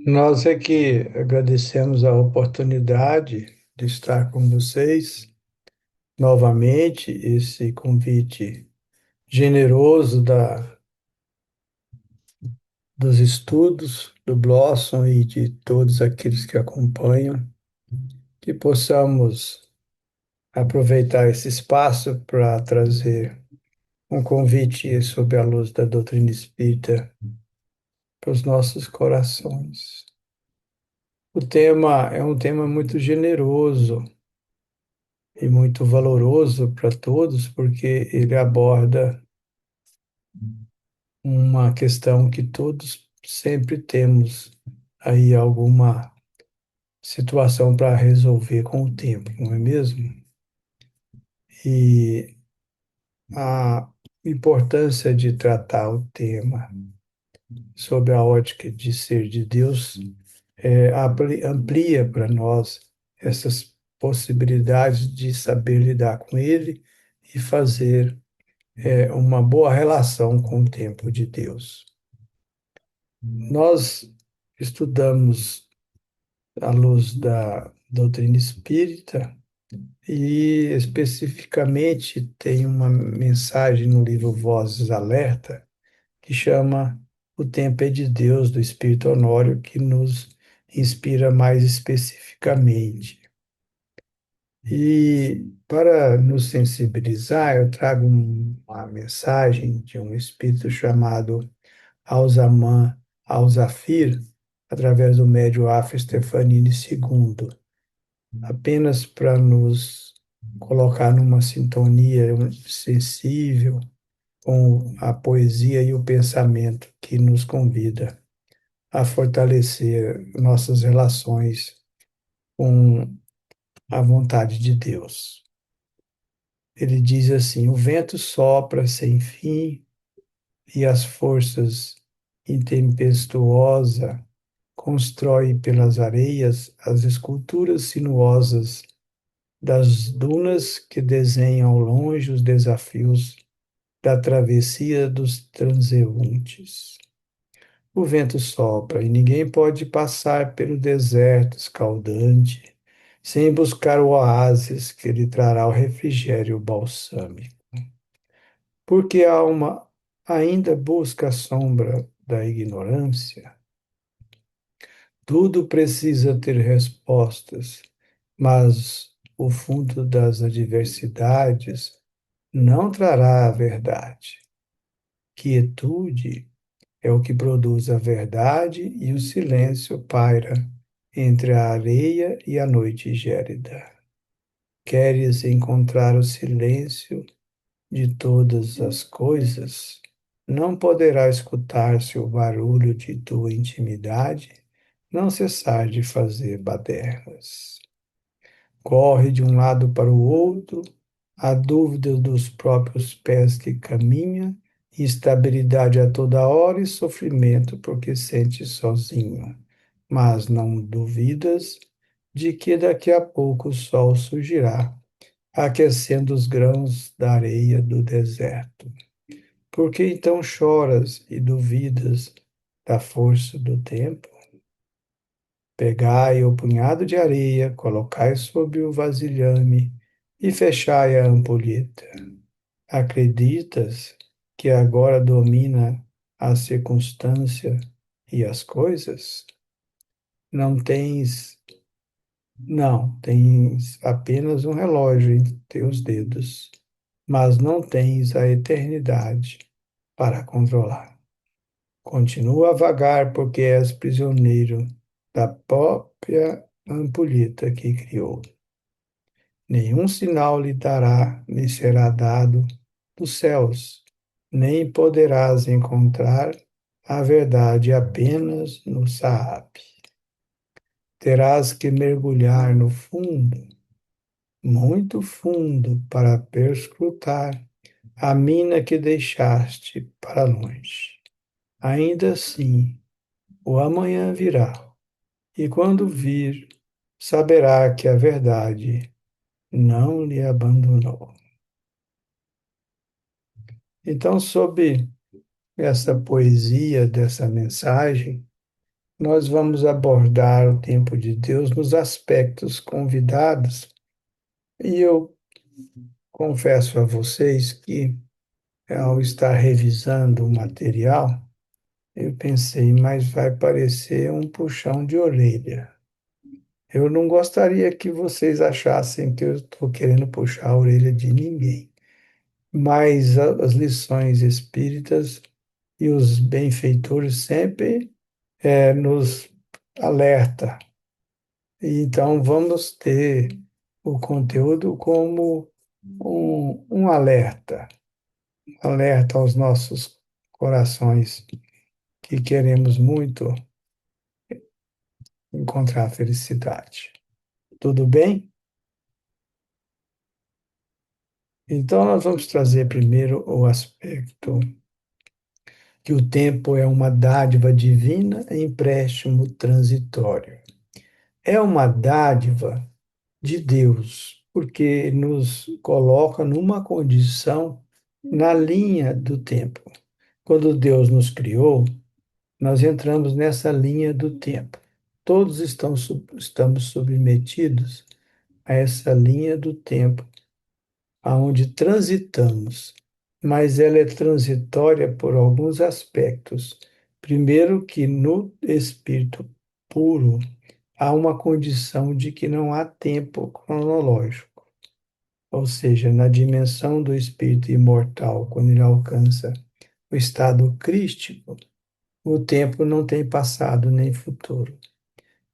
Nós é que agradecemos a oportunidade de estar com vocês novamente, esse convite generoso dos estudos do Blossom e de todos aqueles que acompanham, que possamos aproveitar esse espaço para trazer um convite sob a luz da doutrina espírita para os nossos corações. O tema é um tema muito generoso e muito valoroso para todos, porque ele aborda uma questão que todos sempre temos aí alguma situação para resolver com o tempo, não é mesmo? E a importância de tratar o tema sob a ótica de ser de Deus amplia para nós essas possibilidades de saber lidar com ele e fazer uma boa relação com o tempo de Deus. Nós estudamos à luz da doutrina espírita e especificamente tem uma mensagem no livro Vozes Alerta que chama O Tempo é de Deus, do Espírito Honório, que nos inspira mais especificamente. E para nos sensibilizar, eu trago uma mensagem de um espírito chamado Alzaman Al-Zafir, através do médium Afra Stefanini II, apenas para nos colocar numa sintonia sensível com a poesia e o pensamento que nos convida a fortalecer nossas relações com a vontade de Deus. Ele diz assim: o vento sopra sem fim e as forças intempestuosa constrói pelas areias as esculturas sinuosas das dunas que desenham ao longe os desafios da travessia dos transeuntes. O vento sopra e ninguém pode passar pelo deserto escaldante sem buscar o oásis que lhe trará o refrigério balsâmico. Porque a alma ainda busca a sombra da ignorância, tudo precisa ter respostas, mas o fundo das adversidades não trará a verdade. Quietude é o que produz a verdade e o silêncio paira entre a areia e a noite gélida. Queres encontrar o silêncio de todas as coisas? Não poderá escutar-se o barulho de tua intimidade, não cessar de fazer badernas. Corre de um lado para o outro, a dúvida dos próprios pés que caminha, instabilidade a toda hora e sofrimento porque sente sozinho. Mas não duvidas de que daqui a pouco o sol surgirá, aquecendo os grãos da areia do deserto. Por que então choras e duvidas da força do tempo? Pegai o punhado de areia, colocai sobre o vasilhame e fechai a ampulheta. Acreditas que agora domina a circunstância e as coisas? Não tens, não, tens apenas um relógio em teus dedos, mas não tens a eternidade para controlar. Continua a vagar porque és prisioneiro da própria ampulheta que criou. Nenhum sinal lhe dará, lhe será dado dos céus, nem poderás encontrar a verdade apenas no Saab. Terás que mergulhar no fundo, muito fundo, para perscrutar a mina que deixaste para longe. Ainda assim, o amanhã virá, e quando vir, saberá que a verdade não lhe abandonou. Então, sob essa poesia dessa mensagem, nós vamos abordar o tempo de Deus nos aspectos convidados, e eu confesso a vocês que, ao estar revisando o material, eu pensei, mas vai parecer um puxão de orelha. Eu não gostaria que vocês achassem que eu estou querendo puxar a orelha de ninguém, mas as lições espíritas e os benfeitores sempre nos alerta. E então vamos ter o conteúdo como um alerta aos nossos corações que queremos muito encontrar a felicidade. Tudo bem? Então nós vamos trazer primeiro o aspecto que o tempo é uma dádiva divina e empréstimo transitório. É uma dádiva de Deus, porque nos coloca numa condição na linha do tempo. Quando Deus nos criou, nós entramos nessa linha do tempo. Todos estamos submetidos a essa linha do tempo, aonde transitamos, mas ela é transitória por alguns aspectos. Primeiro, que no espírito puro há uma condição de que não há tempo cronológico, ou seja, na dimensão do espírito imortal, quando ele alcança o estado crístico, o tempo não tem passado nem futuro.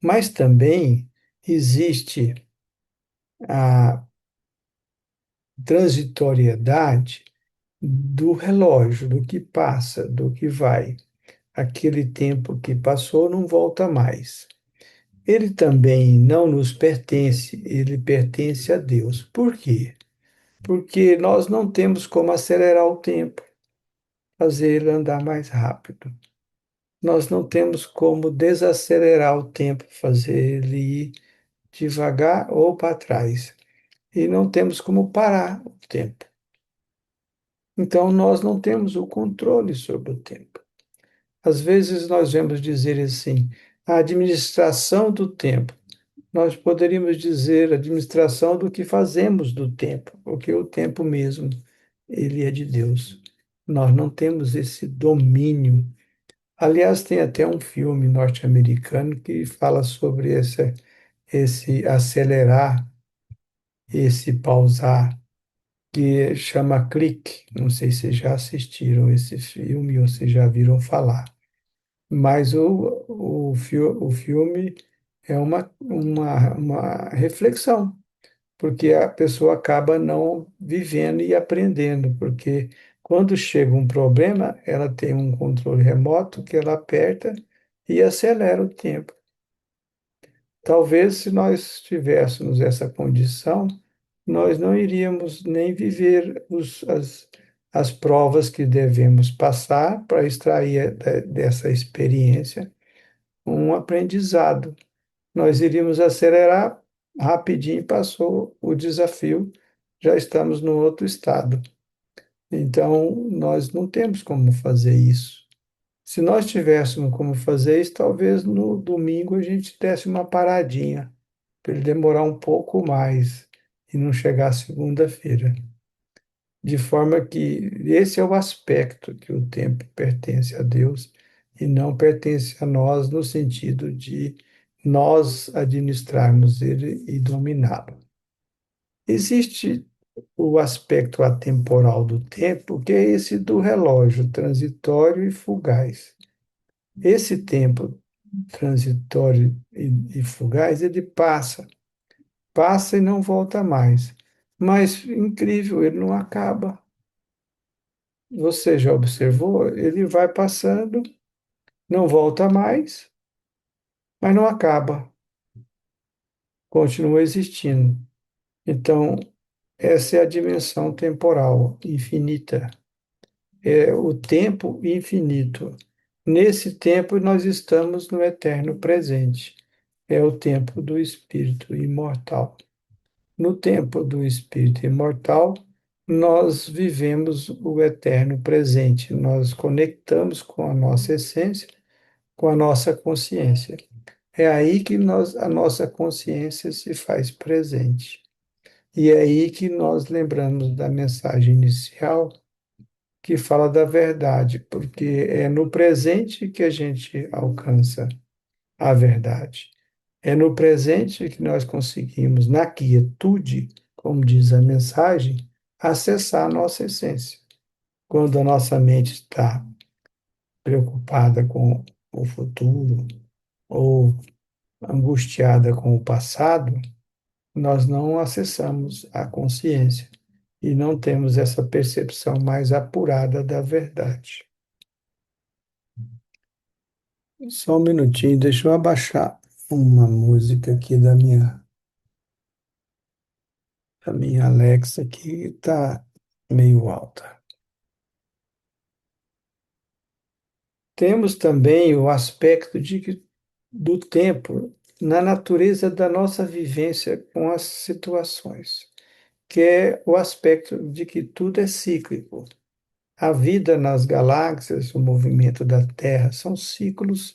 Mas também existe a transitoriedade do relógio, do que passa, do que vai. Aquele tempo que passou não volta mais. Ele também não nos pertence, ele pertence a Deus. Por quê? Porque nós não temos como acelerar o tempo, fazer ele andar mais rápido. Nós não temos como desacelerar o tempo, fazer ele ir devagar ou para trás. E não temos como parar o tempo. Então, nós não temos o controle sobre o tempo. Às vezes, nós vemos dizer assim, a administração do tempo. Nós poderíamos dizer administração do que fazemos do tempo, porque o tempo mesmo, ele é de Deus. Nós não temos esse domínio. Aliás, tem até um filme norte-americano que fala sobre esse acelerar, esse pausar, que chama Clique. Não sei se já assistiram esse filme ou se já viram falar. Mas o filme é uma reflexão, porque a pessoa acaba não vivendo e aprendendo, porque quando chega um problema, ela tem um controle remoto que ela aperta e acelera o tempo. Talvez se nós tivéssemos essa condição, nós não iríamos nem viver as provas que devemos passar para extrair dessa experiência um aprendizado. Nós iríamos acelerar, rapidinho passou o desafio, já estamos no outro estado. Então, nós não temos como fazer isso. Se nós tivéssemos como fazer isso, talvez no domingo a gente desse uma paradinha, para ele demorar um pouco mais e não chegar segunda-feira. De forma que esse é o aspecto que o tempo pertence a Deus e não pertence a nós, no sentido de nós administrarmos ele e dominá-lo. Existe o aspecto atemporal do tempo, que é esse do relógio transitório e fugaz. Esse tempo transitório e fugaz, ele passa e não volta mais. Mas, incrível, ele não acaba. Você já observou? Ele vai passando, não volta mais, mas não acaba, continua existindo. Então, essa é a dimensão temporal infinita, é o tempo infinito. Nesse tempo, nós estamos no eterno presente, é o tempo do Espírito imortal. No tempo do Espírito imortal, nós vivemos o eterno presente, nós conectamos com a nossa essência com a nossa consciência. É aí que a nossa consciência se faz presente. E é aí que nós lembramos da mensagem inicial que fala da verdade, porque é no presente que a gente alcança a verdade. É no presente que nós conseguimos, na quietude, como diz a mensagem, acessar a nossa essência. Quando a nossa mente está preocupada com o futuro ou angustiada com o passado, nós não acessamos a consciência e não temos essa percepção mais apurada da verdade. Só um minutinho, deixa eu abaixar uma música aqui da minha Alexa que está meio alta. Temos também o aspecto do tempo na natureza da nossa vivência com as situações, que é o aspecto de que tudo é cíclico. A vida nas galáxias, o movimento da Terra, são ciclos,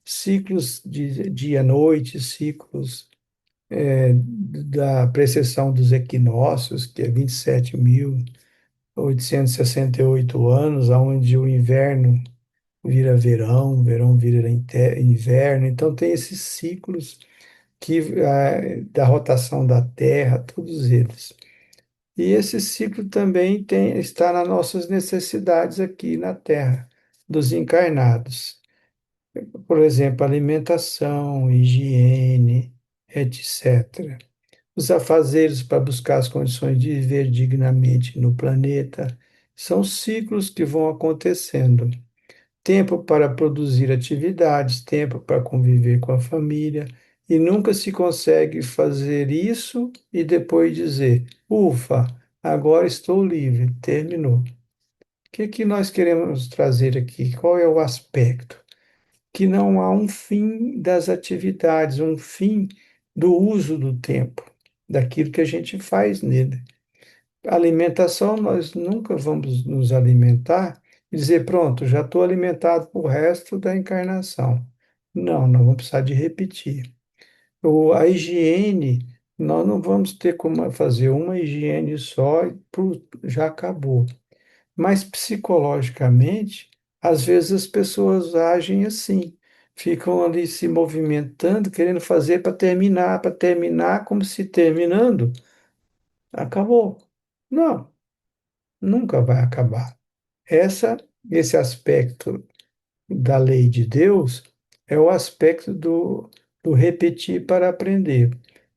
ciclos de dia-noite, ciclos da precessão dos equinócios, que é 27.868 anos, onde o inverno vira verão, verão vira inverno. Então, tem esses ciclos da rotação da Terra, todos eles. E esse ciclo também está nas nossas necessidades aqui na Terra, dos encarnados. Por exemplo, alimentação, higiene, etc. Os afazeres para buscar as condições de viver dignamente no planeta são ciclos que vão acontecendo. Tempo para produzir atividades, tempo para conviver com a família, e nunca se consegue fazer isso e depois dizer: ufa, agora estou livre, terminou. O que que nós queremos trazer aqui? Qual é o aspecto? Que não há um fim das atividades, um fim do uso do tempo, daquilo que a gente faz nele. Alimentação, nós nunca vamos nos alimentar e dizer, pronto, já estou alimentado para o resto da encarnação. Não, nós vamos precisar de repetir. A higiene, nós não vamos ter como fazer uma higiene só e já acabou. Mas psicologicamente, às vezes as pessoas agem assim, ficam ali se movimentando, querendo fazer para terminar, como se terminando, acabou. Não, nunca vai acabar. Esse aspecto da lei de Deus é o aspecto do repetir para aprender.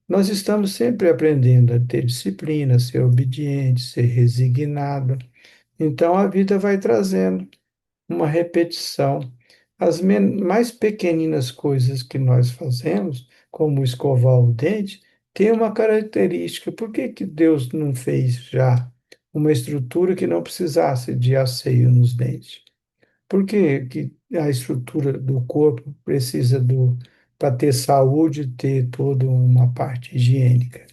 Nós estamos sempre aprendendo a ter disciplina, ser obediente, ser resignado. Então a vida vai trazendo uma repetição. As mais pequeninas coisas que nós fazemos, como escovar o dente, tem uma característica. Por que que Deus não fez já uma estrutura que não precisasse de asseio nos dentes? Por que que a estrutura do corpo precisa para ter saúde, ter toda uma parte higiênica?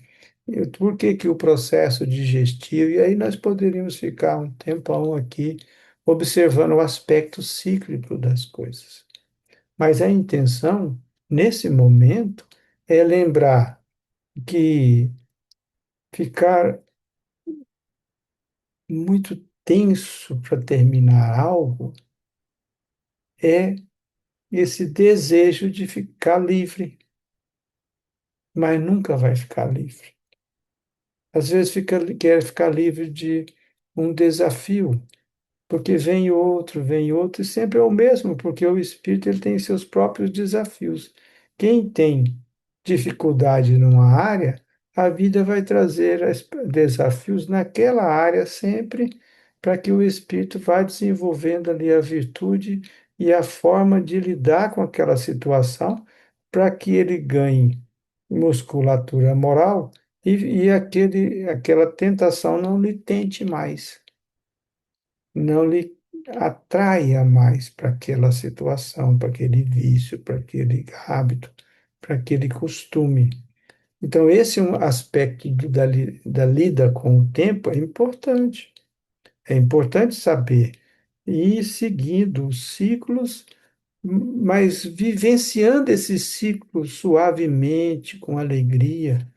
Por que que o processo digestivo, e aí nós poderíamos ficar um tempão aqui observando o aspecto cíclico das coisas. Mas a intenção, nesse momento, é lembrar que ficar muito tenso para terminar algo é esse desejo de ficar livre, mas nunca vai ficar livre. Às vezes quer ficar livre de um desafio, porque vem outro, e sempre é o mesmo, porque o espírito ele tem seus próprios desafios. Quem tem dificuldade numa área, a vida vai trazer desafios naquela área sempre, para que o espírito vá desenvolvendo ali a virtude e a forma de lidar com aquela situação, para que ele ganhe musculatura moral aquela tentação não lhe tente mais, não lhe atraia mais para aquela situação, para aquele vício, para aquele hábito, para aquele costume. Então, esse é um aspecto da lida com o tempo é importante. É importante saber e ir seguindo os ciclos mas vivenciando esse ciclo suavemente, com alegria,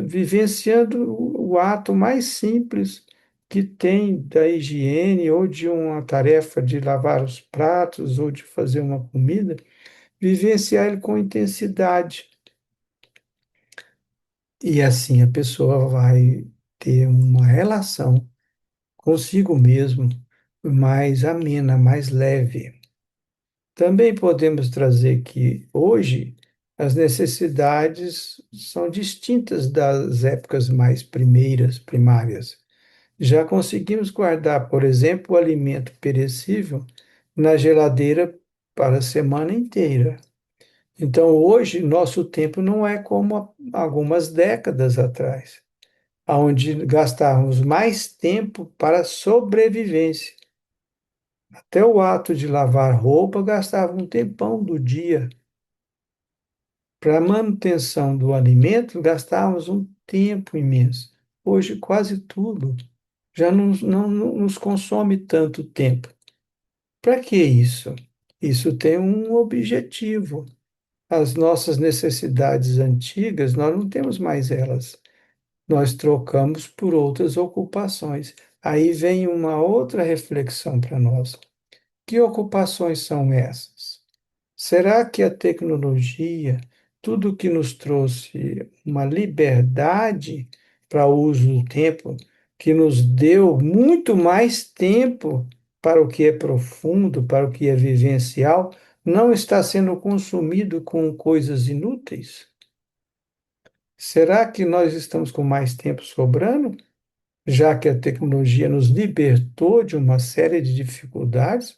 vivenciando o ato mais simples que tem da higiene ou de uma tarefa de lavar os pratos ou de fazer uma comida, vivenciar ele com intensidade. E assim a pessoa vai ter uma relação consigo mesmo mais amena, mais leve. Também podemos trazer que hoje as necessidades são distintas das épocas mais primeiras, primárias. Já conseguimos guardar, por exemplo, o alimento perecível na geladeira para a semana inteira. Então, hoje, nosso tempo não é como há algumas décadas atrás, onde gastávamos mais tempo para a sobrevivência. Até o ato de lavar roupa gastava um tempão do dia. Para a manutenção do alimento, gastávamos um tempo imenso. Hoje, quase tudo já não nos consome tanto tempo. Para que isso? Isso tem um objetivo. As nossas necessidades antigas, nós não temos mais elas. Nós trocamos por outras ocupações. Aí vem uma outra reflexão para nós. Que ocupações são essas? Será que a tecnologia, tudo que nos trouxe uma liberdade para o uso do tempo, que nos deu muito mais tempo para o que é profundo, para o que é vivencial, não está sendo consumido com coisas inúteis? Será que nós estamos com mais tempo sobrando, já que a tecnologia nos libertou de uma série de dificuldades?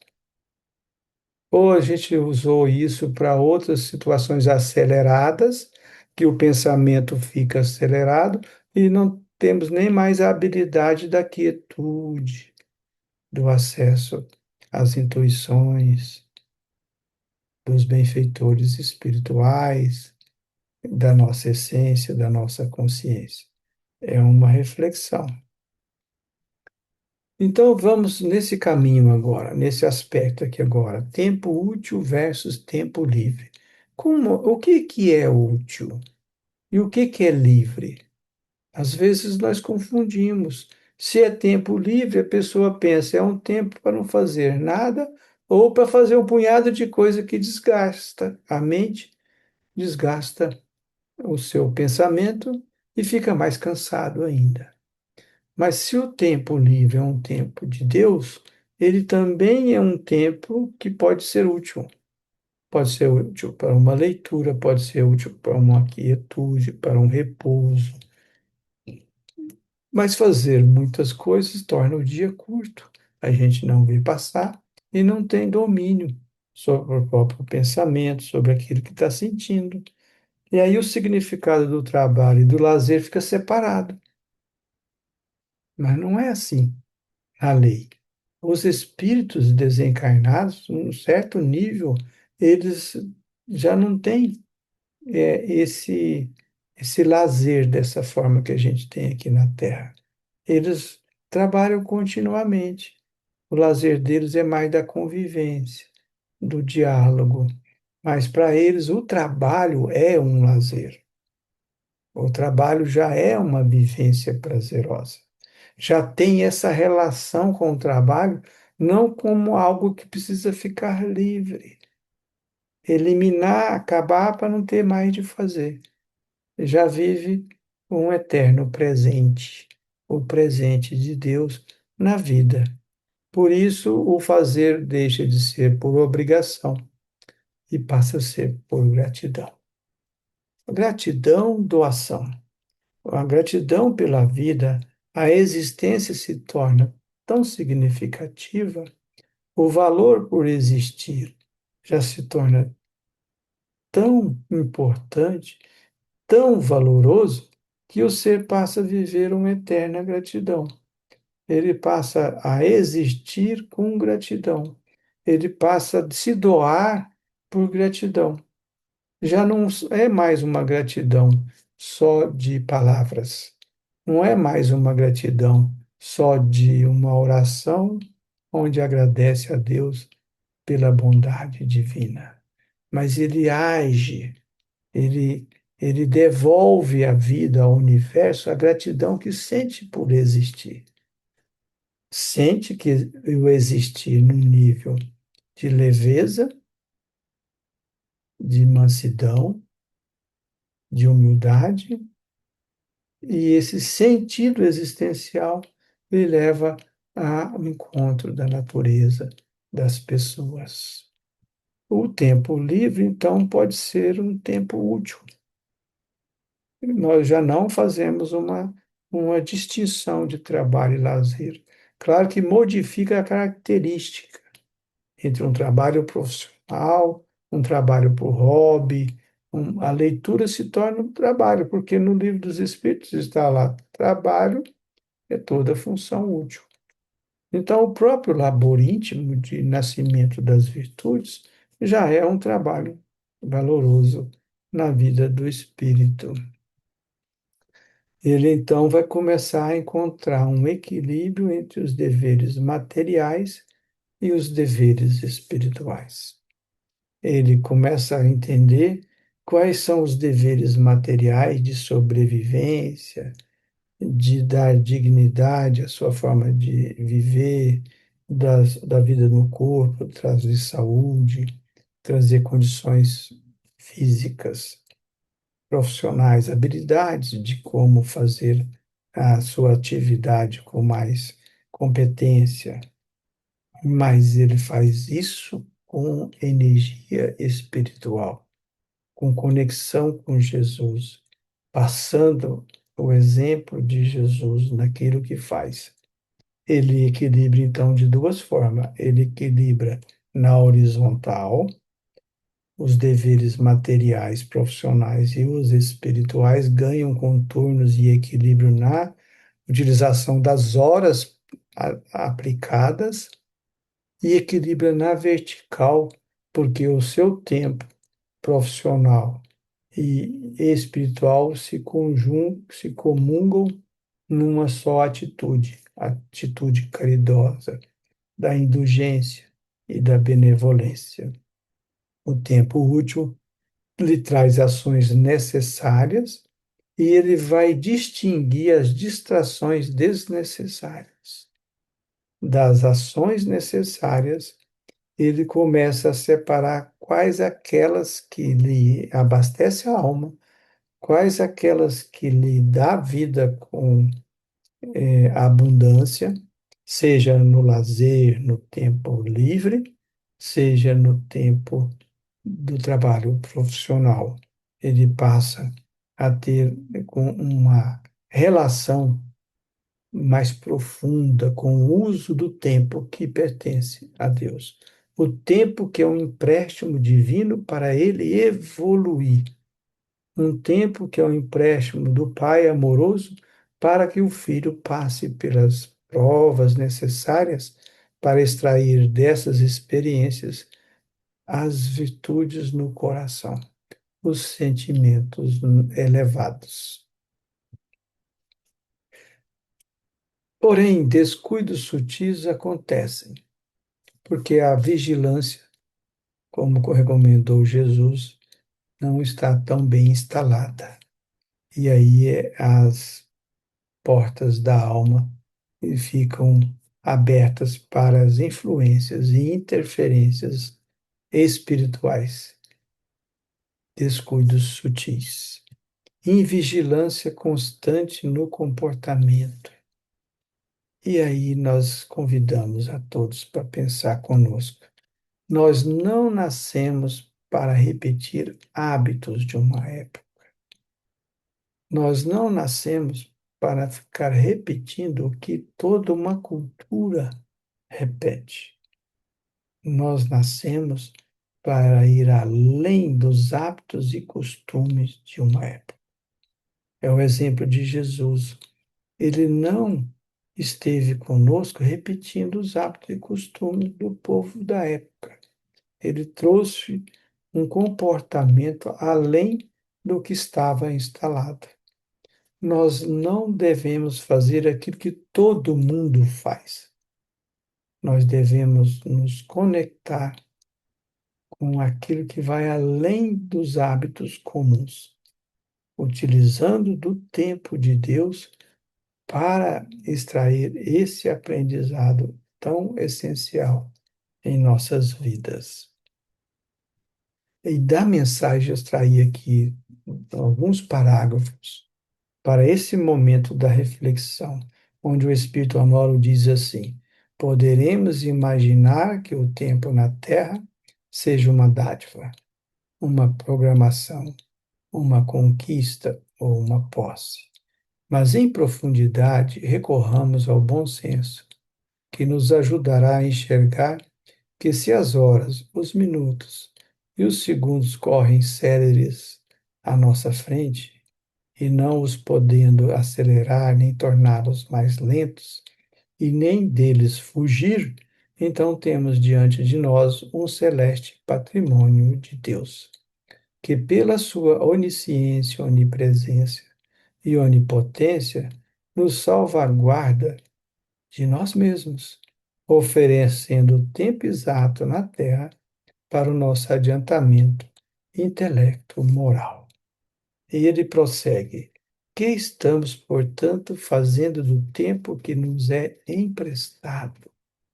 Ou a gente usou isso para outras situações aceleradas, que o pensamento fica acelerado e não temos nem mais a habilidade da quietude, do acesso às intuições, dos benfeitores espirituais, da nossa essência, da nossa consciência. É uma reflexão. Então vamos nesse caminho agora, nesse aspecto aqui agora, tempo útil versus tempo livre. O que que é útil e o que que é livre? Às vezes nós confundimos. Se é tempo livre, a pessoa pensa, é um tempo para não fazer nada ou para fazer um punhado de coisa que desgasta a mente, desgasta o seu pensamento e fica mais cansado ainda. Mas se o tempo livre é um tempo de Deus, ele também é um tempo que pode ser útil. Pode ser útil para uma leitura, pode ser útil para uma quietude, para um repouso. Mas fazer muitas coisas torna o dia curto. A gente não vê passar e não tem domínio sobre o próprio pensamento, sobre aquilo que está sentindo. E aí o significado do trabalho e do lazer fica separado. Mas não é assim a lei. Os espíritos desencarnados, num certo nível, eles já não têm esse lazer dessa forma que a gente tem aqui na Terra. Eles trabalham continuamente. O lazer deles é mais da convivência, do diálogo. Mas para eles o trabalho é um lazer. O trabalho já é uma vivência prazerosa. Já tem essa relação com o trabalho, não como algo que precisa ficar livre, eliminar, acabar para não ter mais de fazer. Já vive um eterno presente, o presente de Deus na vida. Por isso, o fazer deixa de ser por obrigação e passa a ser por gratidão. Gratidão, doação. A gratidão pela vida, a existência se torna tão significativa, o valor por existir já se torna tão importante, tão valoroso, que o ser passa a viver uma eterna gratidão. Ele passa a existir com gratidão. Ele passa a se doar por gratidão. Já não é mais uma gratidão só de palavras. Não é mais uma gratidão só de uma oração onde agradece a Deus pela bondade divina, mas ele age, ele, ele devolve à vida, ao universo, a gratidão que sente por existir. Sente que o existir num nível de leveza, de mansidão, de humildade, e esse sentido existencial lhe leva ao encontro da natureza, das pessoas. O tempo livre, então, pode ser um tempo útil. Nós já não fazemos uma distinção de trabalho e lazer. Claro que modifica a característica entre um trabalho profissional, um trabalho por hobby. A leitura se torna um trabalho, porque no Livro dos Espíritos está lá: trabalho é toda função útil. Então, o próprio labor íntimo de nascimento das virtudes já é um trabalho valoroso na vida do espírito. Ele então vai começar a encontrar um equilíbrio entre os deveres materiais e os deveres espirituais. Ele começa a entender quais são os deveres materiais de sobrevivência, de dar dignidade à sua forma de viver, da vida no corpo, trazer saúde, trazer condições físicas, profissionais, habilidades de como fazer a sua atividade com mais competência, mas ele faz isso com energia espiritual, com conexão com Jesus, passando o exemplo de Jesus naquilo que faz. Ele equilibra, então, de duas formas. Ele equilibra na horizontal, os deveres materiais, profissionais e os espirituais ganham contornos e equilíbrio na utilização das horas aplicadas e equilibra na vertical, porque o seu tempo profissional e espiritual se comungam numa só atitude, atitude caridosa, da indulgência e da benevolência. O tempo útil lhe traz ações necessárias e ele vai distinguir as distrações desnecessárias. Das ações necessárias, ele começa a separar quais aquelas que lhe abastecem a alma, quais aquelas que lhe dá vida com abundância, seja no lazer, no tempo livre, seja no tempo do trabalho profissional. Ele passa a ter com uma relação mais profunda com o uso do tempo que pertence a Deus. O tempo que é um empréstimo divino para ele evoluir. Um tempo que é um empréstimo do Pai amoroso para que o filho passe pelas provas necessárias para extrair dessas experiências as virtudes no coração, os sentimentos elevados. Porém, descuidos sutis acontecem, porque a vigilância, como recomendou Jesus, não está tão bem instalada. E aí as portas da alma ficam abertas para as influências e interferências espirituais, descuidos sutis, invigilância constante no comportamento. E aí nós convidamos a todos para pensar conosco. Nós não nascemos para repetir hábitos de uma época. Nós não nascemos para ficar repetindo o que toda uma cultura repete. Nós nascemos para ir além dos hábitos e costumes de uma época. É o exemplo de Jesus. Ele não esteve conosco repetindo os hábitos e costumes do povo da época. Ele trouxe um comportamento além do que estava instalado. Nós não devemos fazer aquilo que todo mundo faz. Nós devemos nos conectar com aquilo que vai além dos hábitos comuns, utilizando do tempo de Deus para extrair esse aprendizado tão essencial em nossas vidas. E da mensagem eu extraí aqui alguns parágrafos para esse momento da reflexão, onde o Espírito Honório diz assim: poderemos imaginar que o tempo na Terra seja uma dádiva, uma programação, uma conquista ou uma posse. Mas em profundidade, recorramos ao bom senso, que nos ajudará a enxergar que se as horas, os minutos e os segundos correm céleres à nossa frente, e não os podendo acelerar nem torná-los mais lentos, e nem deles fugir, então temos diante de nós um celeste patrimônio de Deus, que pela sua onisciência, onipresença e onipotência nos salvaguarda de nós mesmos, oferecendo o tempo exato na terra para o nosso adiantamento intelecto-moral. E ele prossegue: que estamos, portanto, fazendo do tempo que nos é emprestado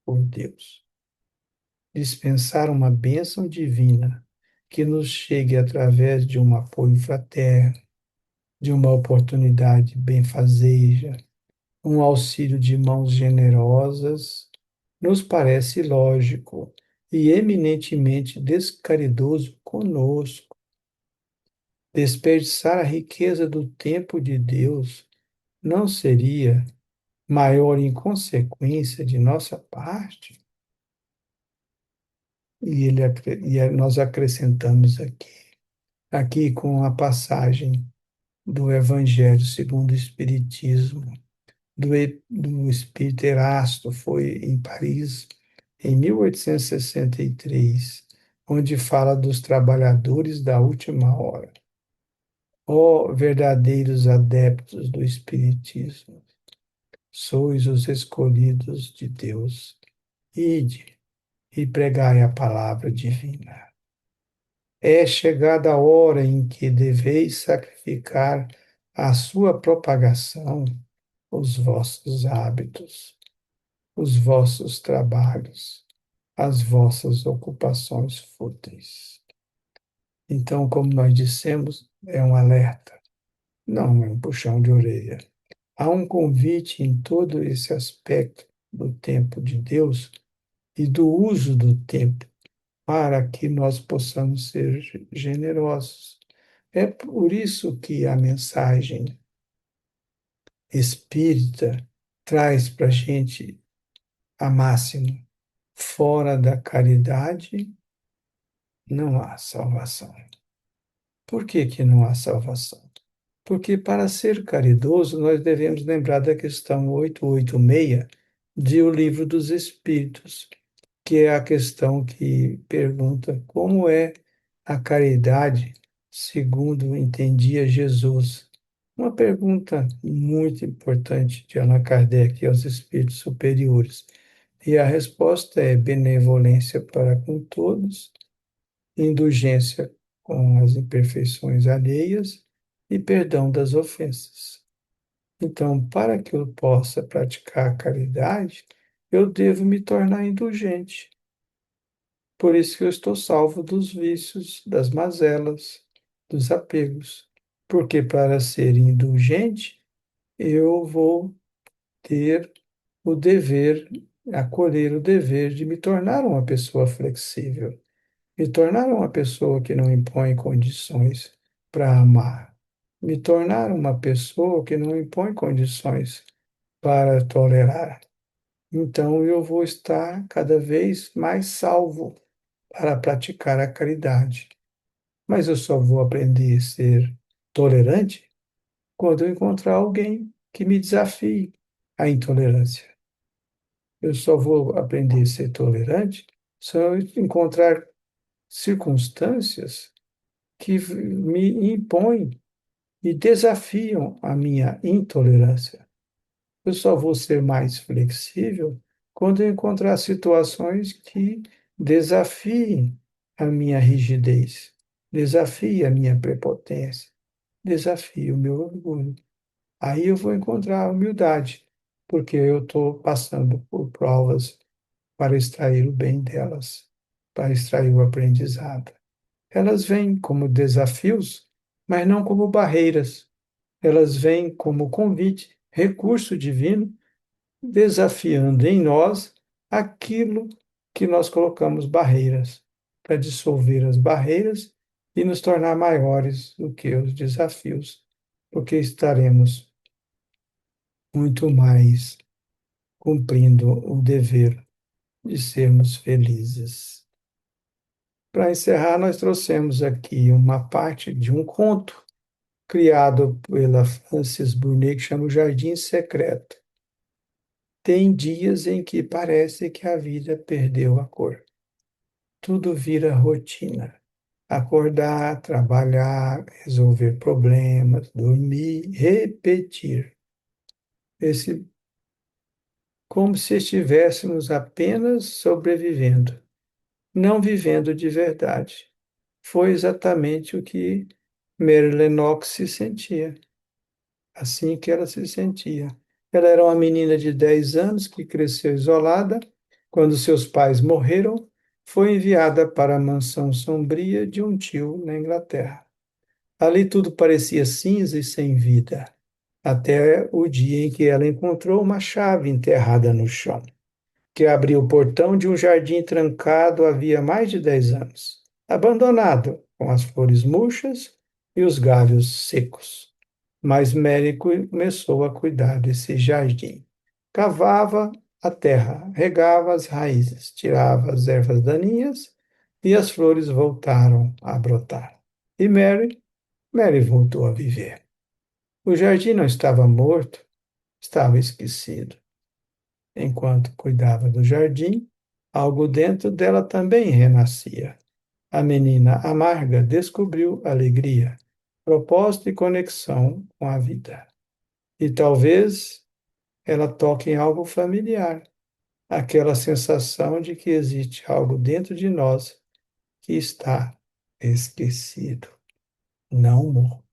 por Deus? Dispensar uma bênção divina que nos chegue através de um apoio fraterno, de uma oportunidade benfazeja, um auxílio de mãos generosas, nos parece lógico e eminentemente descaridoso conosco. Desperdiçar a riqueza do tempo de Deus não seria maior inconsequência de nossa parte? Nós acrescentamos aqui com a passagem do Evangelho segundo o Espiritismo, do Espírito Erasto, foi em Paris, em 1863, onde fala dos trabalhadores da última hora. Ó verdadeiros adeptos do Espiritismo, sois os escolhidos de Deus. Ide e pregai a palavra divina. É chegada a hora em que deveis sacrificar a sua propagação, os vossos hábitos, os vossos trabalhos, as vossas ocupações fúteis. Então, como nós dissemos, é um alerta, não é um puxão de orelha. Há um convite em todo esse aspecto do tempo de Deus e do uso do tempo para que nós possamos ser generosos. É por isso que a mensagem espírita traz para a gente a máxima: fora da caridade não há salvação. Por que que não há salvação? Porque para ser caridoso, nós devemos lembrar da questão 886 de O Livro dos Espíritos, que é a questão que pergunta como é a caridade segundo entendia Jesus. Uma pergunta muito importante de Allan Kardec aos espíritos superiores. E a resposta é benevolência para com todos, indulgência com as imperfeições alheias e perdão das ofensas. Então, para que eu possa praticar a caridade, eu devo me tornar indulgente. Por isso que eu estou salvo dos vícios, das mazelas, dos apegos. Porque para ser indulgente, eu vou ter o dever, acolher o dever de me tornar uma pessoa flexível, me tornar uma pessoa que não impõe condições para amar, me tornar uma pessoa que não impõe condições para tolerar. Então eu vou estar cada vez mais salvo para praticar a caridade. Mas eu só vou aprender a ser tolerante quando eu encontrar alguém que me desafie a intolerância. Eu só vou aprender a ser tolerante se eu encontrar circunstâncias que me impõem e desafiam a minha intolerância. Eu só vou ser mais flexível quando eu encontrar situações que desafiem a minha rigidez, desafie a minha prepotência, desafie o meu orgulho. Aí eu vou encontrar a humildade, porque eu estou passando por provas para extrair o bem delas, para extrair o aprendizado. Elas vêm como desafios, mas não como barreiras. Elas vêm como convite, recurso divino, desafiando em nós aquilo que nós colocamos barreiras, para dissolver as barreiras e nos tornar maiores do que os desafios, porque estaremos muito mais cumprindo o dever de sermos felizes. Para encerrar, nós trouxemos aqui uma parte de um conto criado pela Frances Brunet, que chama O Jardim Secreto. Tem dias em que parece que a vida perdeu a cor. Tudo vira rotina. Acordar, trabalhar, resolver problemas, dormir, repetir. Esse, como se estivéssemos apenas sobrevivendo, não vivendo de verdade. Foi exatamente o que Marilyn Knox se sentia, assim que ela se sentia. Ela era uma menina de 10 anos que cresceu isolada. Quando seus pais morreram, foi enviada para a mansão sombria de um tio na Inglaterra. Ali tudo parecia cinza e sem vida, até o dia em que ela encontrou uma chave enterrada no chão, que abriu o portão de um jardim trancado havia mais de 10 anos, abandonado, com as flores murchas e os galhos secos. Mas Mary começou a cuidar desse jardim. Cavava a terra, regava as raízes, tirava as ervas daninhas e as flores voltaram a brotar. E Mary voltou a viver. O jardim não estava morto, estava esquecido. Enquanto cuidava do jardim, algo dentro dela também renascia. A menina amarga descobriu alegria, propósito e conexão com a vida. E talvez ela toque em algo familiar, aquela sensação de que existe algo dentro de nós que está esquecido, não morto.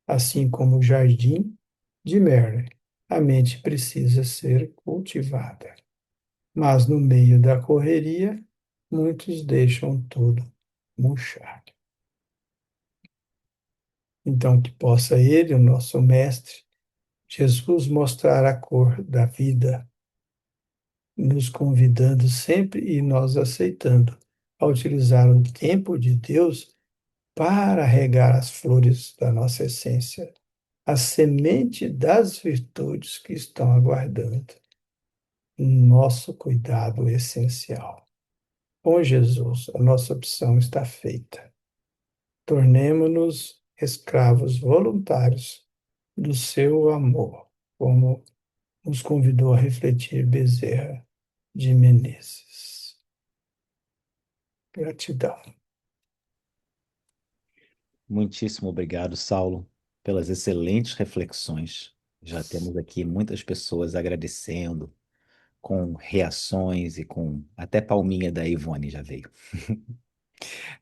Assim como o jardim de Mary, a mente precisa ser cultivada. Mas no meio da correria, muitos deixam tudo murchar. Então, que possa Ele, o nosso Mestre, Jesus, mostrar a cor da vida, nos convidando sempre e nós aceitando a utilizar o tempo de Deus para regar as flores da nossa essência, a semente das virtudes que estão aguardando nosso cuidado essencial. Com Jesus, a nossa opção está feita. Tornemo-nos escravos voluntários do seu amor, como nos convidou a refletir Bezerra de Menezes. Gratidão. Muitíssimo obrigado, Saulo, pelas excelentes reflexões. Já temos aqui muitas pessoas agradecendo, com reações e com até palminha da Ivone já veio.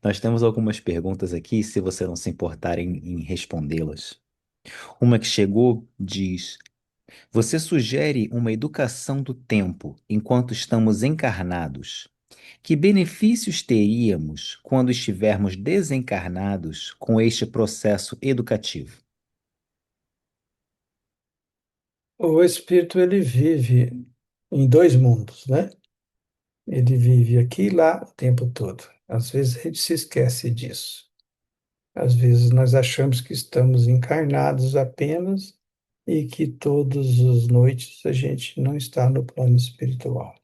Nós temos algumas perguntas aqui, se você não se importar em respondê-las. Uma que chegou diz: Você sugere uma educação do tempo enquanto estamos encarnados. Que benefícios teríamos quando estivermos desencarnados com este processo educativo? O espírito ele vive em dois mundos, né? Ele vive aqui e lá o tempo todo. Às vezes a gente se esquece disso. Às vezes nós achamos que estamos encarnados apenas e que todas as noites a gente não está no plano espiritual.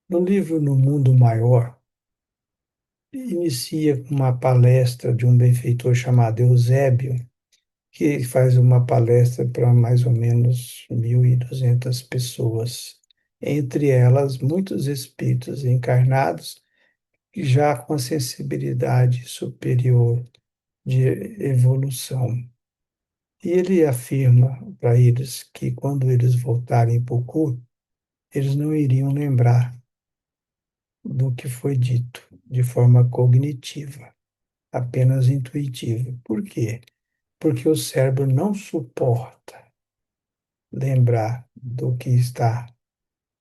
No livro No Mundo Maior, inicia uma palestra de um benfeitor chamado Eusébio, que faz uma palestra para mais ou menos 1.200 pessoas, entre elas muitos espíritos encarnados, já com a sensibilidade superior de evolução. E ele afirma para eles que quando eles voltarem para o corpo, eles não iriam lembrar do que foi dito de forma cognitiva, apenas intuitiva. Por quê? Porque o cérebro não suporta lembrar do que está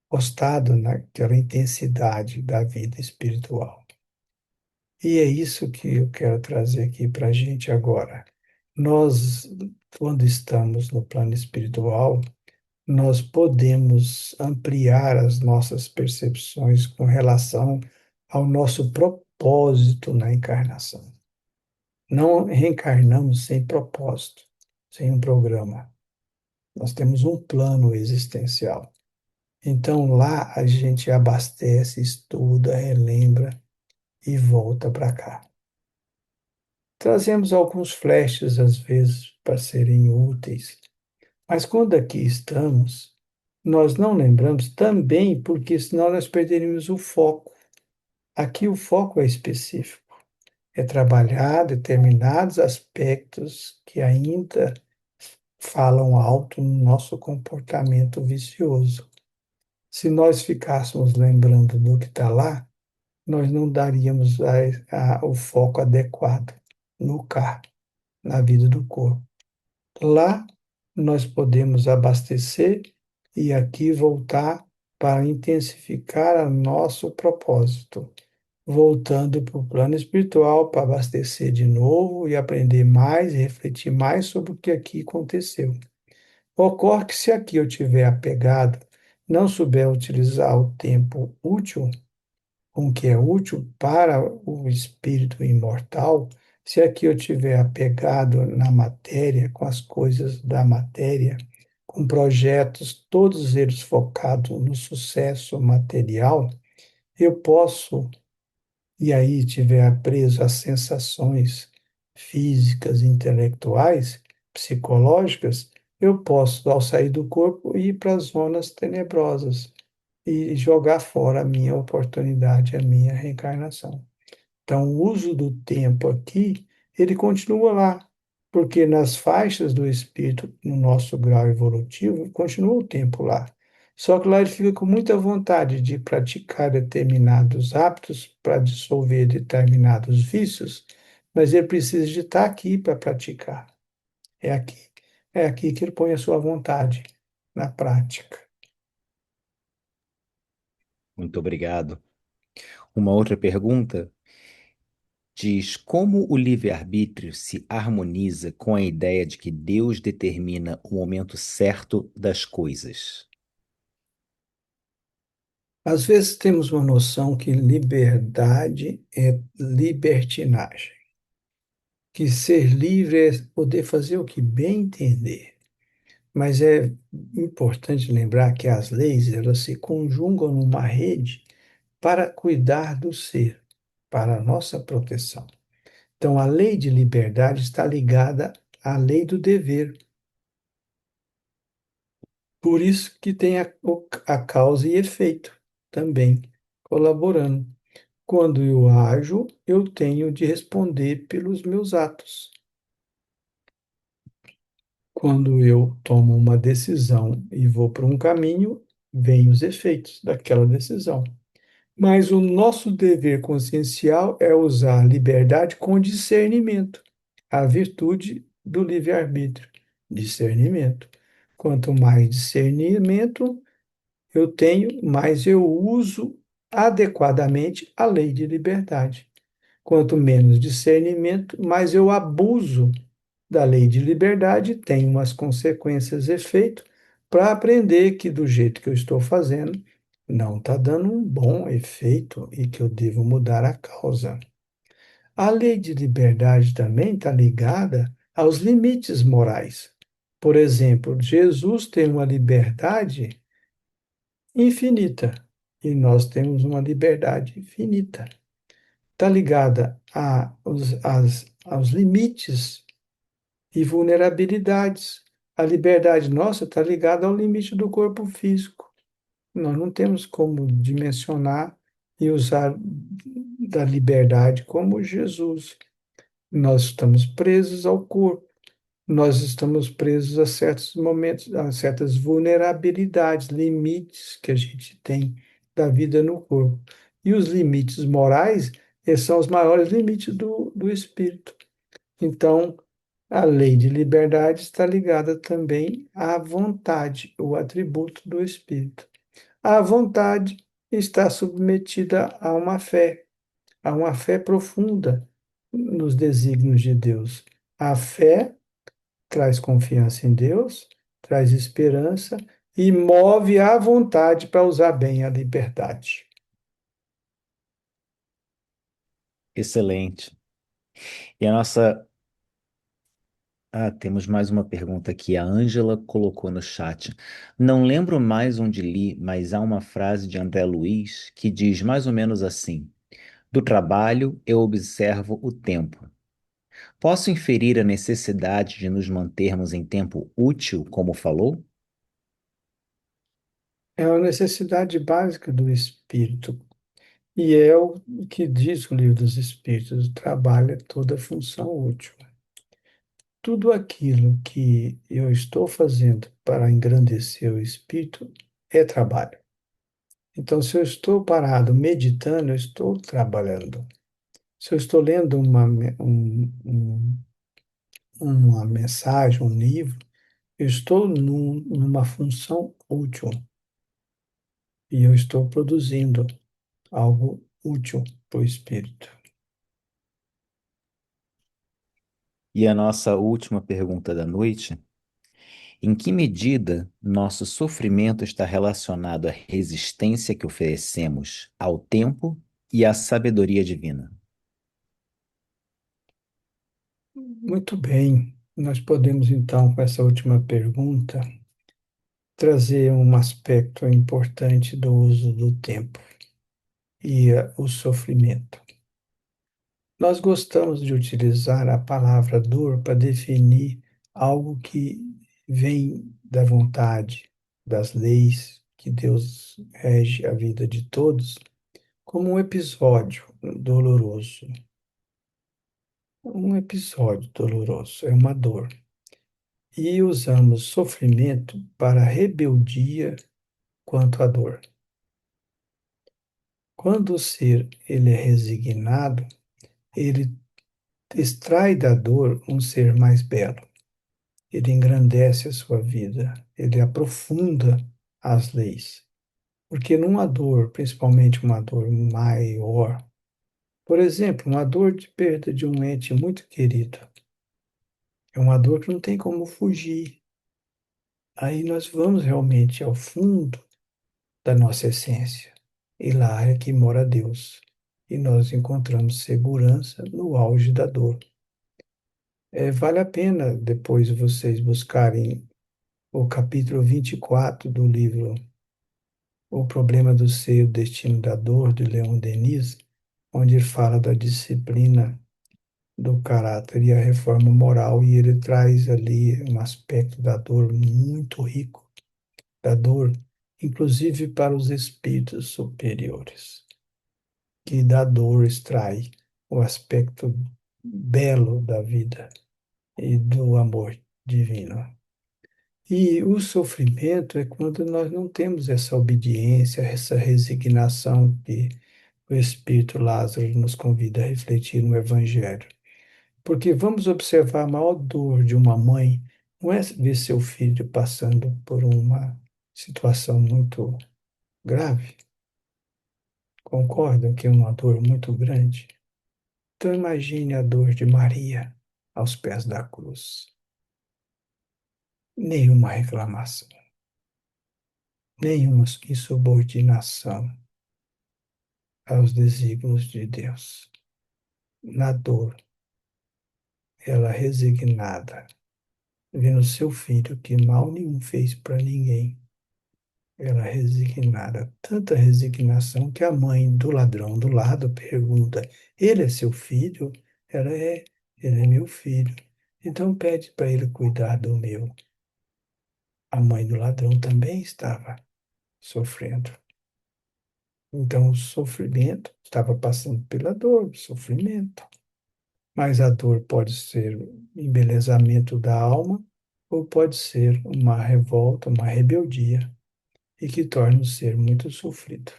postado naquela intensidade da vida espiritual. E é isso que eu quero trazer aqui para a gente agora. Nós, quando estamos no plano espiritual, nós podemos ampliar as nossas percepções com relação ao nosso propósito na encarnação. Não reencarnamos sem propósito, sem um programa. Nós temos um plano existencial. Então lá a gente abastece, estuda, relembra e volta para cá. Trazemos alguns flashes, às vezes, para serem úteis, mas quando aqui estamos, nós não lembramos também, porque senão nós perderíamos o foco. Aqui o foco é específico, é trabalhar determinados aspectos que ainda falam alto no nosso comportamento vicioso. Se nós ficássemos lembrando do que está lá, nós não daríamos o foco adequado no cá, na vida do corpo. Lá nós podemos abastecer e aqui voltar para intensificar o nosso propósito, voltando para o plano espiritual para abastecer de novo e aprender mais e refletir mais sobre o que aqui aconteceu. Ocorre que se aqui eu tiver apegado, não souber utilizar o tempo útil, com o que é útil para o espírito imortal, se aqui eu tiver apegado na matéria, com as coisas da matéria, com projetos, todos eles focados no sucesso material, eu posso, e aí tiver preso às sensações físicas, intelectuais, psicológicas, eu posso, ao sair do corpo, ir para as zonas tenebrosas e jogar fora a minha oportunidade, a minha reencarnação. Então, o uso do tempo aqui, ele continua lá, porque nas faixas do espírito, no nosso grau evolutivo, continua o tempo lá. Só que lá ele fica com muita vontade de praticar determinados hábitos para dissolver determinados vícios, mas ele precisa de estar aqui para praticar. É aqui. É aqui que ele põe a sua vontade, na prática. Muito obrigado. Uma outra pergunta diz como o livre-arbítrio se harmoniza com a ideia de que Deus determina o momento certo das coisas. Às vezes temos uma noção que liberdade é libertinagem, que ser livre é poder fazer o que bem entender. Mas é importante lembrar que as leis, elas se conjugam numa rede para cuidar do ser, para a nossa proteção. Então, a lei de liberdade está ligada à lei do dever. Por isso que tem a causa e efeito também colaborando. Quando eu ajo, eu tenho de responder pelos meus atos. Quando eu tomo uma decisão e vou para um caminho, vêm os efeitos daquela decisão. Mas o nosso dever consciencial é usar a liberdade com discernimento, a virtude do livre-arbítrio, discernimento. Quanto mais discernimento eu tenho, mais eu uso adequadamente a lei de liberdade. Quanto menos discernimento, mais eu abuso da lei de liberdade, tem umas consequências, efeito, para aprender que do jeito que eu estou fazendo, não está dando um bom efeito e que eu devo mudar a causa. A lei de liberdade também está ligada aos limites morais. Por exemplo, Jesus tem uma liberdade infinita e nós temos uma liberdade finita. Está ligada aos limites e vulnerabilidades. A liberdade nossa está ligada ao limite do corpo físico. Nós não temos como dimensionar e usar da liberdade como Jesus. Nós estamos presos ao corpo. Nós estamos presos a certos momentos, a certas vulnerabilidades, limites que a gente tem da vida no corpo. E os limites morais, esses são os maiores limites do espírito. Então, a lei de liberdade está ligada também à vontade, o atributo do espírito. A vontade está submetida a uma fé profunda nos desígnios de Deus. A fé traz confiança em Deus, traz esperança e move a vontade para usar bem a liberdade. Excelente. E a nossa. Ah, temos mais uma pergunta aqui. A Ângela colocou no chat. Não lembro mais onde li, mas há uma frase de André Luiz que diz mais ou menos assim: do trabalho eu observo o tempo. Posso inferir a necessidade de nos mantermos em tempo útil, como falou? É uma necessidade básica do espírito. E é o que diz o livro dos Espíritos: o trabalho é toda função útil. Tudo aquilo que eu estou fazendo para engrandecer o espírito é trabalho. Então, se eu estou parado meditando, eu estou trabalhando. Se eu estou lendo uma mensagem, um livro, eu estou numa função útil e eu estou produzindo algo útil para o espírito. E a nossa última pergunta da noite: em que medida nosso sofrimento está relacionado à resistência que oferecemos ao tempo e à sabedoria divina? Muito bem, nós podemos então, com essa última pergunta, trazer um aspecto importante do uso do tempo e o sofrimento. Nós gostamos de utilizar a palavra dor para definir algo que vem da vontade, das leis que Deus rege a vida de todos, como um episódio doloroso. Um episódio doloroso é uma dor. E usamos sofrimento para rebeldia quanto à dor. Quando o ser ele é resignado, ele extrai da dor um ser mais belo. Ele engrandece a sua vida, ele aprofunda as leis. Porque numa dor, principalmente uma dor maior, por exemplo, uma dor de perda de um ente muito querido, é uma dor que não tem como fugir. Aí nós vamos realmente ao fundo da nossa essência. E lá é que mora Deus. E nós encontramos segurança no auge da dor. Vale a pena depois vocês buscarem o capítulo 24 do livro O Problema do Ser, o Destino da Dor, de Leon Denis, onde ele fala da disciplina do caráter e a reforma moral, e ele traz ali um aspecto da dor muito rico, da dor, inclusive para os espíritos superiores, que da dor extrai o aspecto belo da vida e do amor divino. E o sofrimento é quando nós não temos essa obediência, essa resignação que o Espírito Lázaro nos convida a refletir no Evangelho. Porque vamos observar a maior dor de uma mãe não é ver seu filho passando por uma situação muito grave. Concordam que é uma dor muito grande? Então imagine a dor de Maria aos pés da cruz. Nenhuma reclamação, nenhuma insubordinação aos desígnios de Deus. Na dor, ela resignada, vendo seu filho que mal nenhum fez para ninguém, ela resignada, tanta resignação que a mãe do ladrão do lado pergunta: ele é seu filho? Ela é, ele é meu filho. Então pede para ele cuidar do meu. A mãe do ladrão também estava sofrendo. Então o sofrimento estava passando pela dor, sofrimento. Mas a dor pode ser embelezamento da alma ou pode ser uma revolta, uma rebeldia e que torna o ser muito sofrido.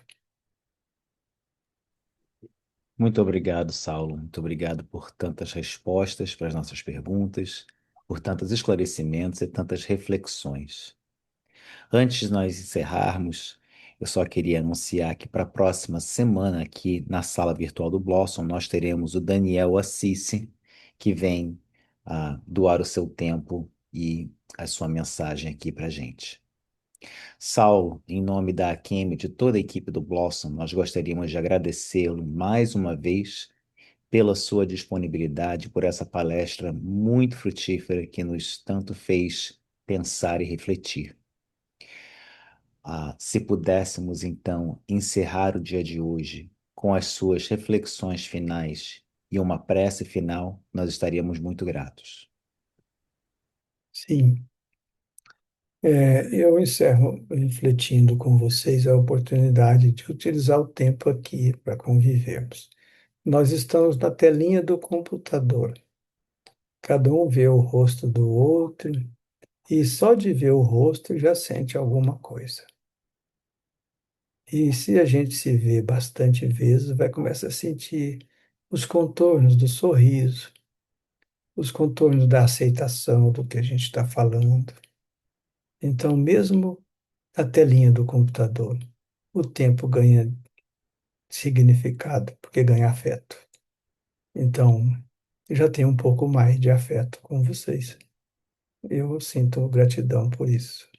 Muito obrigado, Saulo. Muito obrigado por tantas respostas para as nossas perguntas, por tantos esclarecimentos e tantas reflexões. Antes de nós encerrarmos, eu só queria anunciar que para a próxima semana, aqui na sala virtual do Blossom, nós teremos o Daniel Assisi, que vem doar o seu tempo e a sua mensagem aqui para a gente. Saulo, em nome da Akemi e de toda a equipe do Blossom, nós gostaríamos de agradecê-lo mais uma vez pela sua disponibilidade, por essa palestra muito frutífera que nos tanto fez pensar e refletir. Se pudéssemos, então, encerrar o dia de hoje com as suas reflexões finais e uma prece final, nós estaríamos muito gratos. Sim, eu encerro refletindo com vocês a oportunidade de utilizar o tempo aqui para convivermos. Nós estamos na telinha do computador. Cada um vê o rosto do outro e só de ver o rosto já sente alguma coisa. E se a gente se vê bastante vezes, vai começar a sentir os contornos do sorriso, os contornos da aceitação do que a gente está falando. Então, mesmo na telinha do computador, o tempo ganha significado, porque ganha afeto. Então, já tenho um pouco mais de afeto com vocês. Eu sinto gratidão por isso.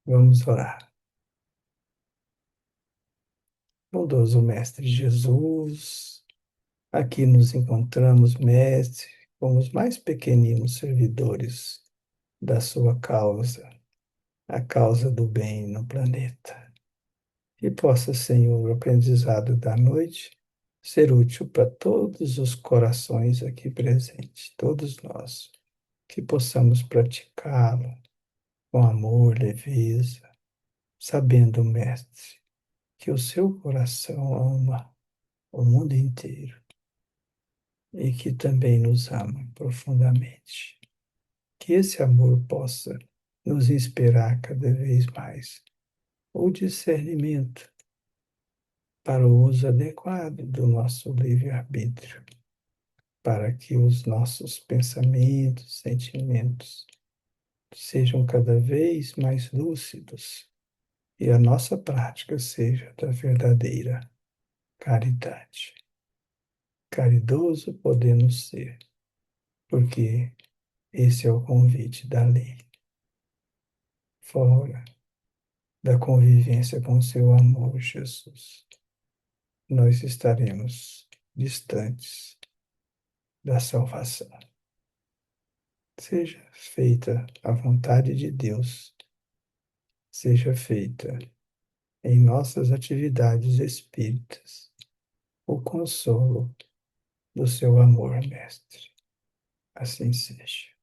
Vamos orar. Bondoso Mestre Jesus, aqui nos encontramos, Mestre, como os mais pequeninos servidores da sua causa, a causa do bem no planeta. Que possa, Senhor, o aprendizado da noite ser útil para todos os corações aqui presentes, todos nós, que possamos praticá-lo com amor, leveza, sabendo, Mestre, que o seu coração ama o mundo inteiro e que também nos ama profundamente. Que esse amor possa nos inspirar cada vez mais o discernimento para o uso adequado do nosso livre-arbítrio, para que os nossos pensamentos, sentimentos sejam cada vez mais lúcidos e a nossa prática seja da verdadeira caridade. Caridoso podemos ser, porque esse é o convite da lei. Fora da convivência com seu amor, Jesus, nós estaremos distantes da salvação. Seja feita a vontade de Deus, seja feita em nossas atividades espíritas o consolo do seu amor, Mestre. Assim seja.